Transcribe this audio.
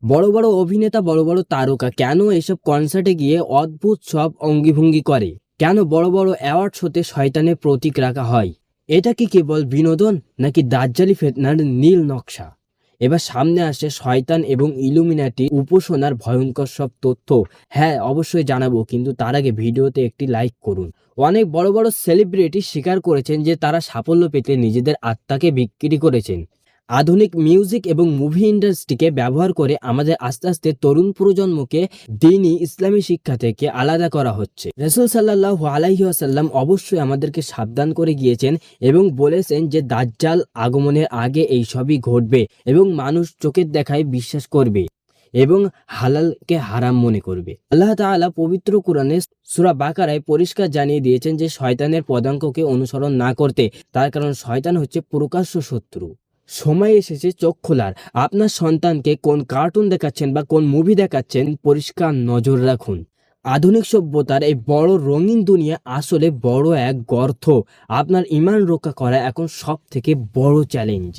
বড় বড় অভিনেতা, বড় বড় তারকা কেন এসব কনসার্টে গিয়ে অদ্ভুত সব অঙ্গিভঙ্গি করে? কেন বড় বড় অ্যাওয়ার্ড শোতে শয়তানের প্রতীক রাখা হয়? এটা কি কেবল বিনোদন, নাকি দাজ্জালি ফিতনার নীল নকশা? এবার সামনে আসে শয়তান এবং ইলুমিনাটি উপাসনার ভয়ঙ্কর সব তথ্য। হ্যাঁ, অবশ্যই জানাবো, কিন্তু তার আগে ভিডিওতে একটি লাইক করুন। অনেক বড় বড় সেলিব্রিটি স্বীকার করেছেন যে তারা সাফল্য পেতে নিজেদের আত্মাকে বিক্রি করেছেন। আধুনিক মিউজিক এবং মুভি ইন্ডাস্ট্রিকে ব্যবহার করে আমাদের আস্তে আস্তে তরুণ প্রজন্মকে দ্বীনি ইসলামী শিক্ষা থেকে আলাদা করা হচ্ছে। রাসূল সাল্লাল্লাহু আলাইহি ওয়াসাল্লাম অবশ্যই আমাদেরকে সাবধান করে গিয়েছেন এবং বলেছেন যে দাজ্জাল আগমনের আগে এই সবই ঘটবে এবং মানুষ চোখের দেখায় বিশ্বাস করবে এবং হালালকে হারাম মনে করবে। আল্লাহ তাআলা পবিত্র কোরআনে সূরা বাকারায় পরিষ্কার জানিয়ে দিয়েছেন যে শয়তানের পদাঙ্ককে অনুসরণ না করতে, তার কারণ শয়তান হচ্ছে প্রকাশ্য শত্রু। সময় এসেছে চোখ খোলার। আপনার সন্তানকে কোন কার্টুন দেখাচ্ছেন বা কোন মুভি দেখাচ্ছেন, পরিষ্কার নজর রাখুন। আধুনিক সভ্যতার এই বড় রঙিন দুনিয়া আসলে বড় এক গর্ত। আপনার ঈমান রক্ষা করা এখন সব থেকে বড় চ্যালেঞ্জ।